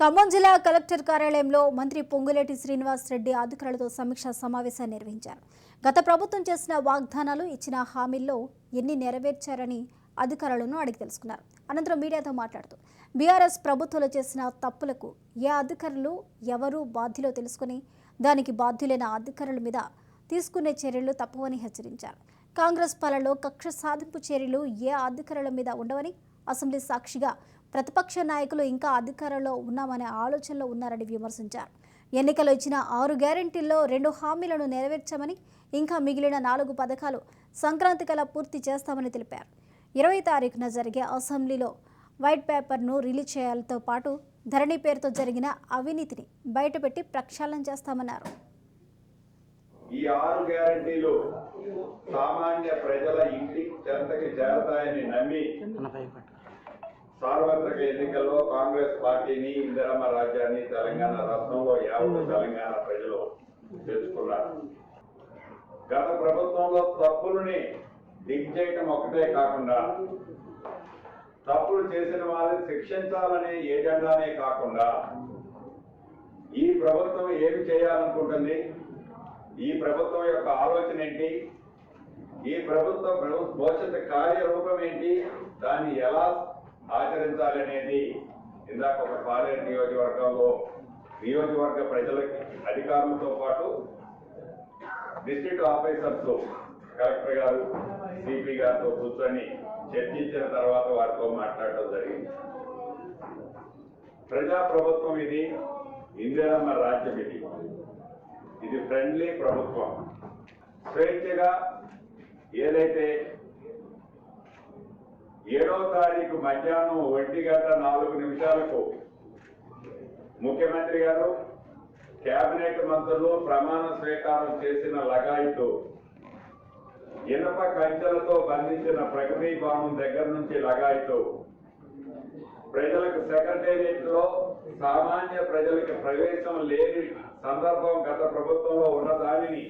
ఖమ్మం జిల్లా కలెక్టర్ కార్యాలయంలో మంత్రి పొంగులేటి శ్రీనివాస్ రెడ్డి అధికారులతో సమీక్షా సమావేశాన్ని నిర్వహించారు. గత ప్రభుత్వం చేసిన వాగ్దానాలు, ఇచ్చిన హామీల్లో ఎన్ని నెరవేర్చారని అధికారులను అడిగి తెలుసుకున్నారు. అనంతరం మీడియాతో మాట్లాడుతూ బీఆర్ఎస్ ప్రభుత్వంలో చేసిన తప్పులకు ఏ అధికారులు ఎవరు బాధ్యులో తెలుసుకుని దానికి బాధ్యులైన అధికారుల మీద తీసుకునే చర్యలు తప్పవని హెచ్చరించారు. కాంగ్రెస్ పాలనలో కక్ష సాధింపు చర్యలు ఏ అధికారుల మీద ఉండవని, అసెంబ్లీ సాక్షిగా ప్రతిపక్ష నాయకులు ఇంకా అధికారంలో ఉన్నామనే ఆలోచనలో ఉన్నారని విమర్శించారు. ఎన్నికల్లో ఇచ్చిన 6 గ్యారెంటీల్లో 2 హామీలను నెరవేర్చామని, ఇంకా మిగిలిన 4 పథకాలు సంక్రాంతి కల్లా పూర్తి చేస్తామని తెలిపారు. 20 తారీఖున జరిగే అసెంబ్లీలో వైట్ పేపర్ను రిలీజ్ చేయాలతో పాటు ధరణి పేరుతో జరిగిన అవినీతిని బయటపెట్టి ప్రక్షాళన చేస్తామన్నారు. ఈ 6 గ్యారెంటీలు సామాన్య ప్రజల ఇంటి చెంతకి చేరతాయని నమ్మి సార్వత్రిక ఎన్నికల్లో కాంగ్రెస్ పార్టీని, ఇందిరమ్మ రాజ్యాన్ని తెలంగాణ రాష్ట్రంలో యావత్ తెలంగాణ ప్రజలు తెలుసుకున్నారు. గత ప్రభుత్వంలో తప్పులని దిగ్జేయటం ఒకటే కాకుండా, తప్పులు చేసిన వారిని శిక్షించాలనే ఏజెండానే కాకుండా, ఈ ప్రభుత్వం ఏమి చేయాలనుకుంటుంది, ఈ ప్రభుత్వం యొక్క ఆలోచన ఏంటి, ఈ ప్రభుత్వ భవిష్యత్తు కార్యరూపం ఏంటి, దాన్ని ఎలా ఆచరించాలి అనేది ఇందాక ఒక పాలేరు నియోజకవర్గంలో నియోజకవర్గ ప్రజలకి, అధికారులతో పాటు డిస్ట్రిక్ట్ ఆఫీసర్స్, కలెక్టర్ గారు, సిపి గారితో కూర్చొని చర్చించిన తర్వాత వారితో మాట్లాడటం జరిగింది. ప్రజాప్రభుత్వం ఇది, ఇందిరమ్మ రాజ్యం ఇది. ఇది ఫ్రెండ్లీ ప్రభుత్వం. స్వేచ్ఛగా ఏదైతే 7వ తారీఖు మధ్యాహ్నం 1:04 ముఖ్యమంత్రి గారు, కేబినెట్ మంత్రులు ప్రమాణ స్వీకారం చేసిన లగాయతు, ఇనప కంచెలతో బంధించిన ప్రగతి భవనం దగ్గర నుంచి లగాయతు, ప్రజలకు సెక్రటేరియట్ లో సామాన్య ప్రజలకు ప్రవేశం లేని సందర్భం గత ప్రభుత్వంలో ఉన్న దానిని